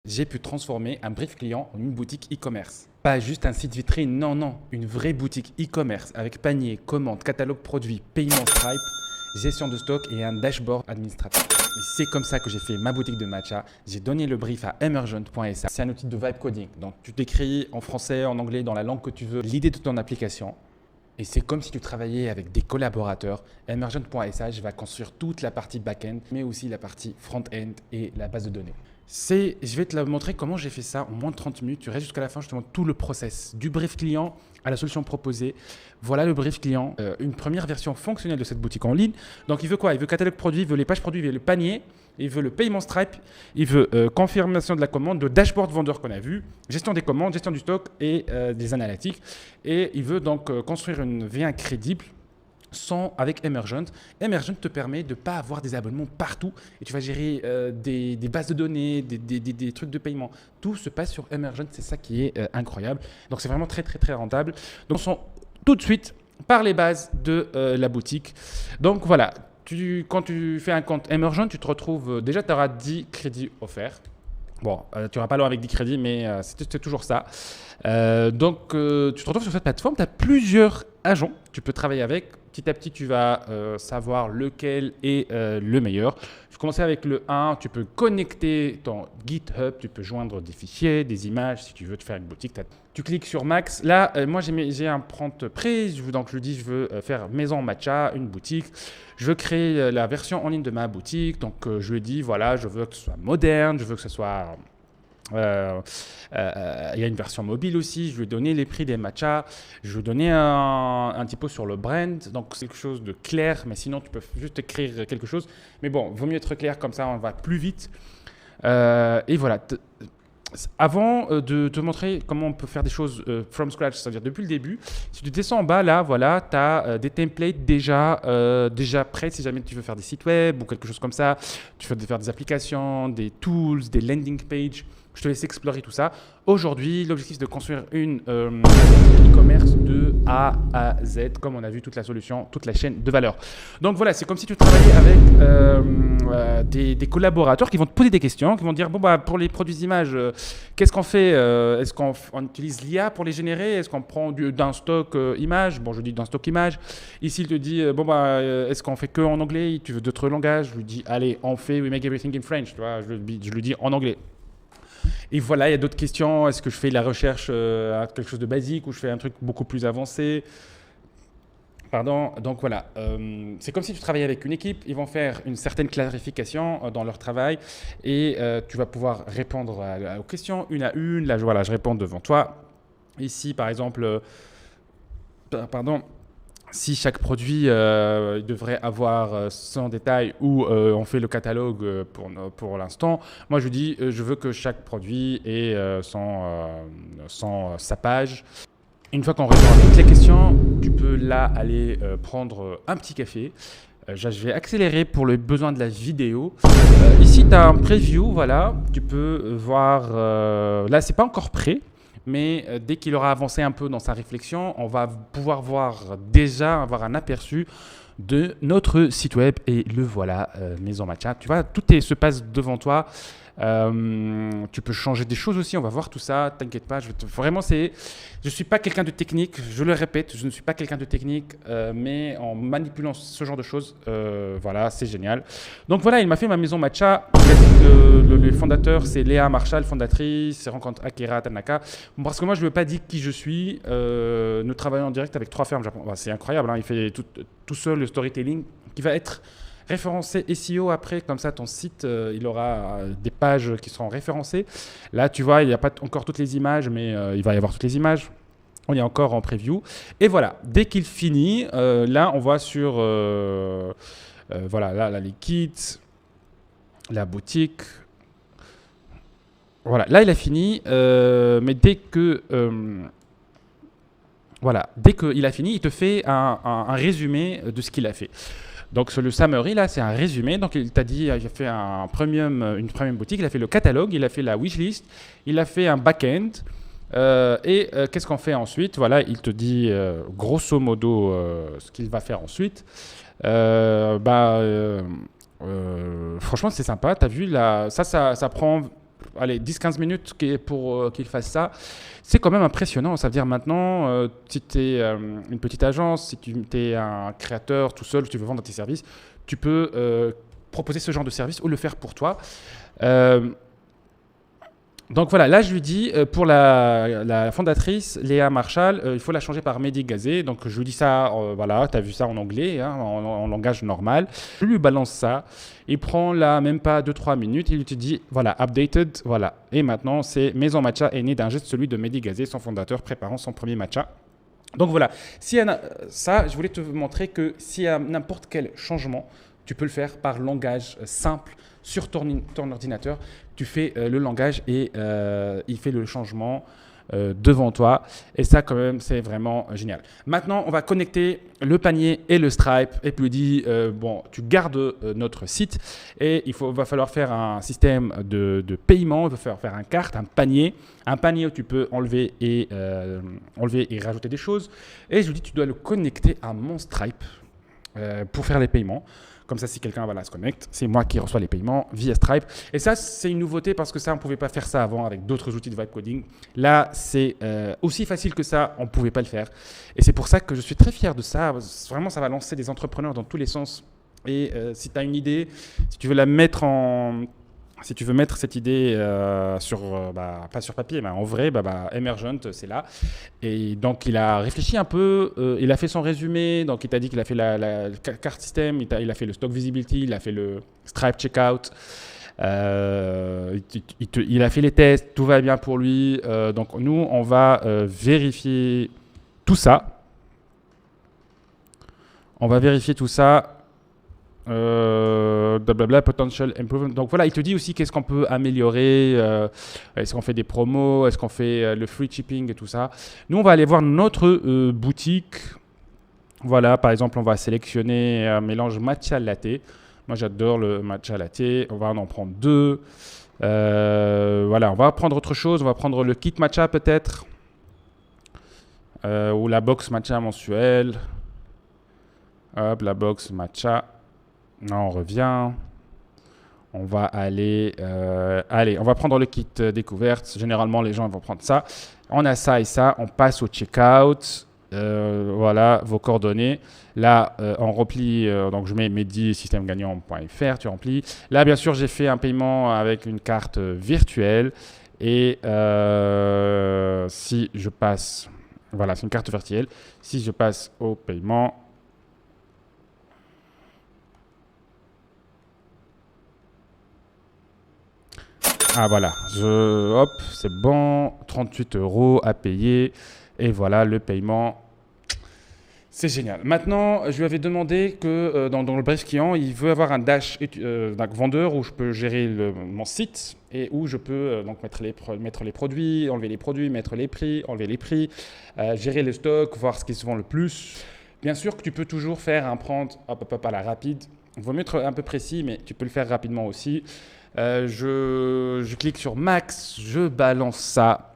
j'ai pu transformer un brief client en une boutique e-commerce. Pas juste un site vitrine, non, une vraie boutique e-commerce avec panier, commande, catalogue produit, paiement Stripe, gestion de stock et un dashboard administratif. Et c'est comme ça que j'ai fait ma boutique de matcha. J'ai donné le brief à emergent.sa. C'est un outil de vibe coding. Donc tu t'écris en français, en anglais, dans la langue que tu veux, l'idée de ton application. Et c'est comme si tu travaillais avec des collaborateurs. Emergent.sa va construire toute la partie back-end, mais aussi la partie front-end et la base de données. Je vais te montrer comment j'ai fait ça en moins de 30 minutes. Tu restes jusqu'à la fin, je te montre tout le process, du brief client à la solution proposée. Voilà le brief client, une première version fonctionnelle de cette boutique en ligne. Donc, il veut quoi? Il veut catalogue produit, il veut les pages produits, il veut le panier, il veut le paiement Stripe, il veut confirmation de la commande, le dashboard vendeur qu'on a vu, gestion des commandes, gestion du stock et des analytiques. Et il veut donc construire une V1 crédible avec Emergent. Emergent te permet de ne pas avoir des abonnements partout et tu vas gérer des bases de données, des trucs de paiement. Tout se passe sur Emergent, c'est ça qui est incroyable. Donc c'est vraiment très rentable. Donc on sent tout de suite par les bases de la boutique. Donc voilà, quand tu fais un compte Emergent, tu te retrouves, déjà tu auras 10 crédits offerts. Bon, tu n'auras pas l'heure avec 10 crédits, mais c'est toujours ça. Donc, tu te retrouves sur cette plateforme, tu as plusieurs agents, tu peux travailler avec. Petit à petit, tu vas savoir lequel est le meilleur. Je vais commencer avec le 1, tu peux connecter ton GitHub, tu peux joindre des fichiers, des images, si tu veux te faire une boutique. Tu cliques sur Max. Là, moi, j'ai un prompt prêt, donc je dis je veux faire maison matcha, une boutique. Je veux créer la version en ligne de ma boutique. Donc, je lui dis, voilà, je veux que ce soit moderne, je veux que ce soit... il y a une version mobile aussi. Je lui ai donné les prix des matchas. Je lui ai donné un typo sur le brand. Donc, c'est quelque chose de clair. Mais sinon, tu peux juste écrire quelque chose. Mais bon, vaut mieux être clair comme ça, on va plus vite. Et voilà. Avant de te montrer comment on peut faire des choses from scratch, c'est-à-dire depuis le début, si tu descends en bas, là, voilà, tu as des templates déjà prêts si jamais tu veux faire des sites web ou quelque chose comme ça. Tu veux faire des applications, des tools, des landing pages. Je te laisse explorer tout ça. Aujourd'hui, l'objectif est de construire une e-commerce de A à Z, comme on a vu toute la solution, toute la chaîne de valeur. Donc voilà, c'est comme si tu travaillais avec des collaborateurs qui vont te poser des questions, qui vont te dire, bon, bah, pour les produits images, qu'est-ce qu'on fait? Est-ce qu'on utilise l'IA pour les générer? Est-ce qu'on prend d'un stock image? Bon, je dis d'un stock image. Ici, il te dit, bon, bah, est-ce qu'on fait que en anglais? Tu veux d'autres langages? Je lui dis, allez, on fait We Make Everything in French. Tu vois, je lui dis en anglais. Et voilà, il y a d'autres questions. Est-ce que je fais la recherche à quelque chose de basique ou je fais un truc beaucoup plus avancé? Pardon. Donc voilà, c'est comme si tu travaillais avec une équipe. Ils vont faire une certaine clarification dans leur travail et tu vas pouvoir répondre aux questions une à une. Là, voilà, je réponds devant toi. Ici, par exemple, si chaque produit devrait avoir son détail ou on fait le catalogue pour l'instant, moi je dis je veux que chaque produit ait sa page. Une fois qu'on répond à toutes les questions, tu peux là aller prendre un petit café. Je vais accélérer pour le besoin de la vidéo. Ici, tu as un preview, voilà. Tu peux voir, là, c'est pas encore prêt. Mais dès qu'il aura avancé un peu dans sa réflexion, on va pouvoir avoir un aperçu de notre site web. Et le voilà, Maison Matcha. Tu vois, se passe devant toi. Tu peux changer des choses aussi, on va voir tout ça, t'inquiète pas. Je suis pas quelqu'un de technique, je le répète, je ne suis pas quelqu'un de technique, mais en manipulant ce genre de choses, voilà, c'est génial. Donc voilà, il m'a fait ma maison matcha. Le fondateur, c'est Léa Marshall, fondatrice, c'est rencontre Akira Tanaka. Parce que moi, je ne veux pas dire qui je suis. Nous travaillons en direct avec 3 fermes Japon. Bah, c'est incroyable, hein, il fait tout seul le storytelling qui va être référencé SEO après, comme ça ton site, il aura des pages qui seront référencées. Là, tu vois, il n'y a pas encore toutes les images, mais il va y avoir toutes les images. On est encore en preview. Et voilà, dès qu'il finit, là, on voit sur... voilà, là, les kits, la boutique. Voilà, là, il a fini. Mais dès qu'il a fini, il te fait un résumé de ce qu'il a fait. Donc, sur le summary, là, c'est un résumé. Donc, il t'a dit, il a fait une premium boutique, il a fait le catalogue, il a fait la wishlist, il a fait un back-end. Qu'est-ce qu'on fait ensuite? Voilà, il te dit grosso modo ce qu'il va faire ensuite. Franchement, c'est sympa. Tu as vu, là, ça prend allez, 10-15 minutes pour qu'il fasse ça. C'est quand même impressionnant. Ça veut dire maintenant, si tu es une petite agence, si tu es un créateur tout seul, tu veux vendre tes services, tu peux proposer ce genre de service ou le faire pour toi. Euh, donc voilà, là je lui dis, pour la fondatrice, Léa Marshall, il faut la changer par Mehdi Gazé. Donc je lui dis ça, voilà, tu as vu ça en anglais, hein, en langage normal. Je lui balance ça, il prend là même pas 2-3 minutes, il te dit, voilà, updated, voilà. Et maintenant, c'est Maison Matcha est né d'un geste, celui de Mehdi Gazé, son fondateur, préparant son premier matcha. Donc voilà, ça, je voulais te montrer que s'il y a n'importe quel changement, tu peux le faire par langage simple sur ton ordinateur. Tu fais le langage et il fait le changement devant toi. Et ça, quand même, c'est vraiment génial. Maintenant, on va connecter le panier et le Stripe. Et puis, il dit, bon, tu gardes notre site et va falloir faire un système de paiement. Il va falloir faire une carte, un panier où tu peux enlever et rajouter des choses. Et je lui dis, tu dois le connecter à mon Stripe pour faire les paiements. Comme ça, si quelqu'un se connecte, c'est moi qui reçois les paiements via Stripe. Et ça, c'est une nouveauté parce que ça, on ne pouvait pas faire ça avant avec d'autres outils de vibe coding. Là, c'est aussi facile que ça, on ne pouvait pas le faire. Et c'est pour ça que je suis très fier de ça. Vraiment, ça va lancer des entrepreneurs dans tous les sens. Et si tu as une idée, si tu veux la mettre si tu veux mettre cette idée pas sur papier, mais en vrai, Emergent, c'est là. Et donc, il a réfléchi un peu, il a fait son résumé, donc il t'a dit qu'il a fait la carte système, il a fait le stock visibility, il a fait le Stripe checkout, il a fait les tests, tout va bien pour lui. Donc, nous, on va vérifier tout ça. On va vérifier tout ça. Blablabla, potential improvement. Donc voilà, il te dit aussi qu'est-ce qu'on peut améliorer. Est-ce qu'on fait des promos? Est-ce qu'on fait le free shipping et tout ça? Nous, on va aller voir notre boutique. Voilà, par exemple, on va sélectionner un mélange matcha latte. Moi, j'adore le matcha latte. On va en prendre 2. Voilà, on va prendre autre chose. On va prendre le kit matcha peut-être. Ou la box matcha mensuelle. Hop, la box matcha. Non, on revient. On va aller... on va prendre le kit découverte. Généralement, les gens vont prendre ça. On a ça et ça. On passe au checkout. Voilà, vos coordonnées. Là, on remplit... donc, je mets mehdi-systèmegagnant.fr. Tu remplis. Là, bien sûr, j'ai fait un paiement avec une carte virtuelle. Et si je passe... Voilà, c'est une carte virtuelle. Si je passe au paiement... Ah voilà, hop, c'est bon, 38 € à payer. Et voilà, le paiement, c'est génial. Maintenant, je lui avais demandé que dans le brief client, il veut avoir un dash d'un vendeur où je peux gérer mon site et où je peux donc mettre les produits, enlever les produits, mettre les prix, enlever les prix, gérer le stock, voir ce qui se vend le plus. Bien sûr que tu peux toujours faire un prendre à la rapide. Il vaut mieux être un peu précis, mais tu peux le faire rapidement aussi. Je clique sur Max, je balance ça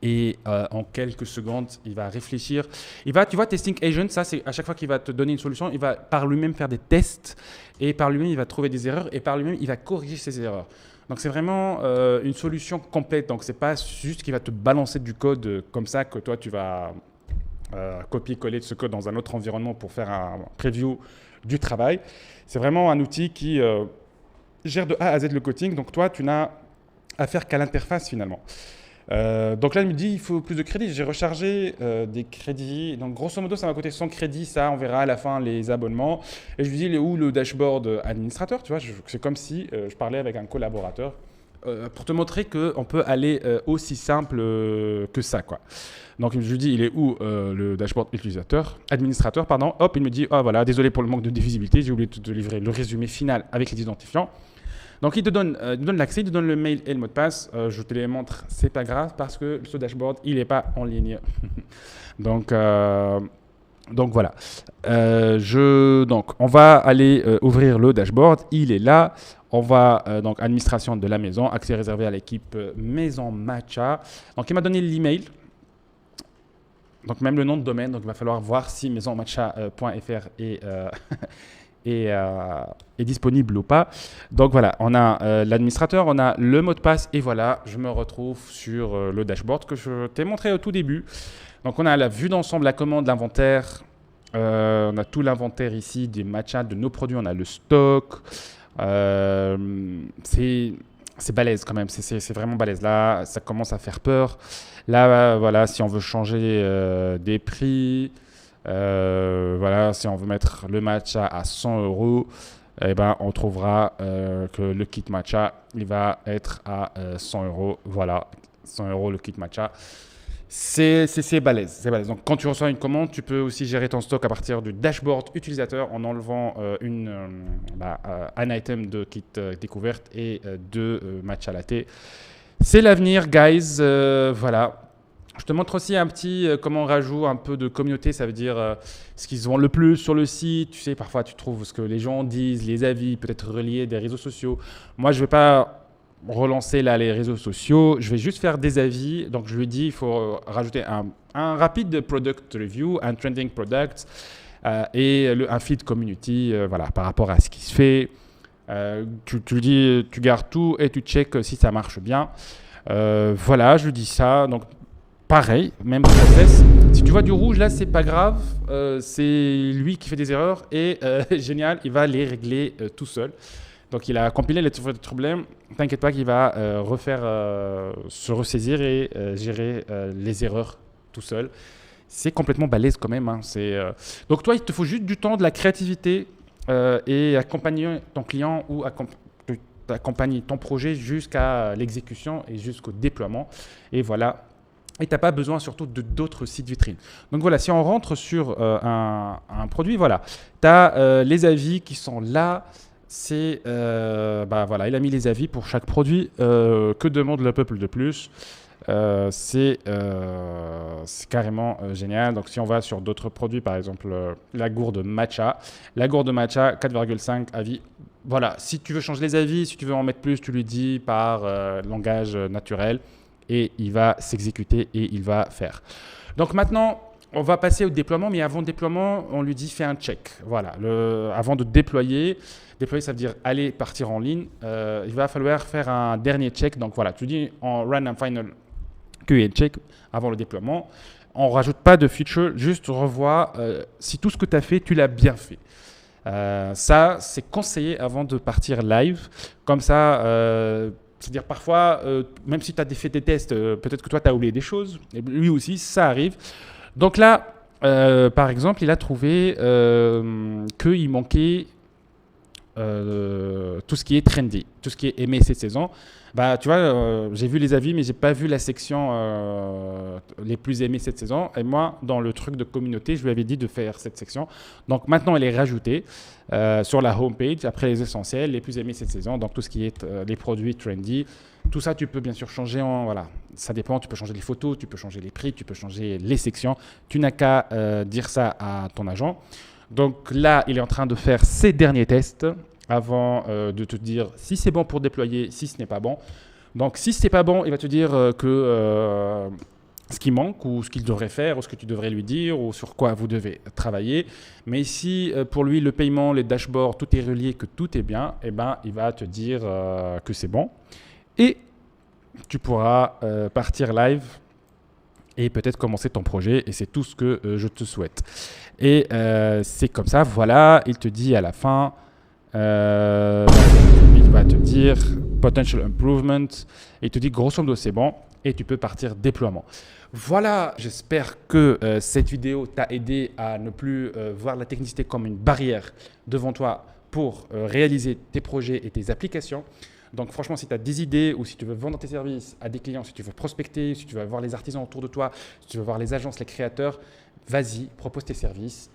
et en quelques secondes, il va réfléchir. Tu vois, Testing Agent, ça c'est à chaque fois qu'il va te donner une solution, il va par lui-même faire des tests et par lui-même il va trouver des erreurs et par lui-même il va corriger ses erreurs. Donc c'est vraiment une solution complète. Donc c'est pas juste qu'il va te balancer du code comme ça que toi tu vas copier-coller de ce code dans un autre environnement pour faire un preview du travail. C'est vraiment un outil qui gère de A à Z le coding, donc toi, tu n'as affaire qu'à l'interface finalement. Donc là, il me dit il faut plus de crédits. J'ai rechargé des crédits. Donc grosso modo, ça m'a coûté 100 crédits. Ça, on verra à la fin les abonnements. Et je lui dis il est où le dashboard administrateur? Tu vois, c'est comme si je parlais avec un collaborateur pour te montrer qu'on peut aller aussi simple que ça, quoi. Donc je lui dis il est où le dashboard administrateur, pardon. Hop, il me dit ah voilà, désolé pour le manque de visibilité, j'ai oublié de te livrer le résumé final avec les identifiants. Donc il te donne l'accès, il te donne le mail et le mot de passe. Je te les montre, c'est pas grave parce que ce dashboard il n'est pas en ligne. donc voilà. Donc on va aller ouvrir le dashboard. Il est là. On va donc administration de la maison, accès réservé à l'équipe Maison Matcha. Donc il m'a donné l'email. Donc même le nom de domaine. Donc il va falloir voir si maisonmatcha.fr est disponible ou pas. Donc voilà, on a l'administrateur, on a le mot de passe et voilà, je me retrouve sur le dashboard que je t'ai montré au tout début. Donc on a la vue d'ensemble, la commande, l'inventaire. On a tout l'inventaire ici des matchas, de nos produits, on a le stock. C'est balèze quand même, c'est vraiment balèze. Là, ça commence à faire peur. Là, voilà, si on veut changer des prix, voilà, si on veut mettre le matcha à 100 €, eh ben, on trouvera que le kit matcha, il va être à 100 €. Voilà, 100 € le kit matcha. C'est balèze, c'est balèze. Donc, quand tu reçois une commande, tu peux aussi gérer ton stock à partir du dashboard utilisateur en enlevant un item de kit découverte et deux matcha latte. C'est l'avenir, guys. Voilà. Je te montre aussi un petit comment on rajoute un peu de communauté. Ça veut dire ce qu'ils ont le plus sur le site. Tu sais, parfois, tu trouves ce que les gens disent, les avis, peut-être reliés des réseaux sociaux. Moi, je ne vais pas relancer là les réseaux sociaux, je vais juste faire des avis. Donc je lui dis il faut rajouter un rapide product review, un trending product et un feed community voilà, par rapport à ce qui se fait. Tu lui dis, tu gardes tout et tu check si ça marche bien. Voilà, je lui dis ça. Donc pareil, même process. Si tu vois du rouge là, c'est pas grave. C'est lui qui fait des erreurs et génial, il va les régler tout seul. Donc, il a compilé les problèmes. T'inquiète pas qu'il va se ressaisir et gérer les erreurs tout seul. C'est complètement balèze quand même. Hein. Donc, toi, il te faut juste du temps, de la créativité et accompagner ton client ou accompagner ton projet jusqu'à l'exécution et jusqu'au déploiement. Et voilà. Et tu n'as pas besoin surtout d'autres sites vitrines. Donc voilà, si on rentre sur un produit, voilà. Tu as les avis qui sont là. Voilà, il a mis les avis pour chaque produit. Que demande le peuple de plus? C'est carrément génial. Donc si on va sur d'autres produits, par exemple la gourde matcha. La gourde matcha, 4,5 avis. Voilà, si tu veux changer les avis, si tu veux en mettre plus, tu lui dis par langage naturel et il va s'exécuter et il va faire. Donc maintenant, on va passer au déploiement, mais avant le déploiement, on lui dit fais un check. Voilà, avant de déployer, ça veut dire aller partir en ligne. Il va falloir faire un dernier check. Donc voilà, tu dis en run un final QA check avant le déploiement. On ne rajoute pas de feature, juste revois si tout ce que tu as fait, tu l'as bien fait. Ça, c'est conseillé avant de partir live. Comme ça, c'est-à-dire parfois, même si tu as fait des tests, peut-être que toi, tu as oublié des choses. Et lui aussi, ça arrive. Donc là, par exemple, il a trouvé qu'il manquait tout ce qui est trendy, tout ce qui est aimé cette saison. Bah, tu vois, j'ai vu les avis, mais j'ai pas vu la section les plus aimées cette saison. Et moi, dans le truc de communauté, je lui avais dit de faire cette section. Donc maintenant, elle est rajoutée sur la homepage, après les essentiels, les plus aimés cette saison. Donc tout ce qui est les produits trendy. Tout ça, tu peux bien sûr changer. Voilà, ça dépend. Tu peux changer les photos, tu peux changer les prix, tu peux changer les sections. Tu n'as qu'à dire ça à ton agent. Donc là, il est en train de faire ses derniers tests avant de te dire si c'est bon pour déployer, si ce n'est pas bon. Donc si ce n'est pas bon, il va te dire que ce qui manque ou ce qu'il devrait faire ou ce que tu devrais lui dire ou sur quoi vous devez travailler. Mais si pour lui, le paiement, les dashboards, tout est relié, que tout est bien, eh ben, il va te dire que c'est bon. Et tu pourras partir live et peut-être commencer ton projet. Et c'est tout ce que je te souhaite. Et c'est comme ça, voilà, il te dit à la fin, il va te dire potential improvement. Et il te dit grosso modo c'est bon et tu peux partir déploiement. Voilà, j'espère que cette vidéo t'a aidé à ne plus voir la technicité comme une barrière devant toi pour réaliser tes projets et tes applications. Donc franchement, si tu as des idées ou si tu veux vendre tes services à des clients, si tu veux prospecter, si tu veux voir les artisans autour de toi, si tu veux voir les agences, les créateurs, vas-y, propose tes services.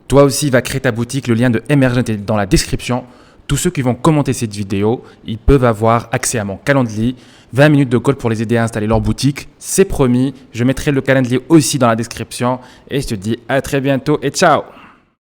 Toi aussi, va créer ta boutique. Le lien de Emergent est dans la description. Tous ceux qui vont commenter cette vidéo, ils peuvent avoir accès à mon calendrier. 20 minutes de call pour les aider à installer leur boutique. C'est promis. Je mettrai le calendrier aussi dans la description. Et je te dis à très bientôt et ciao!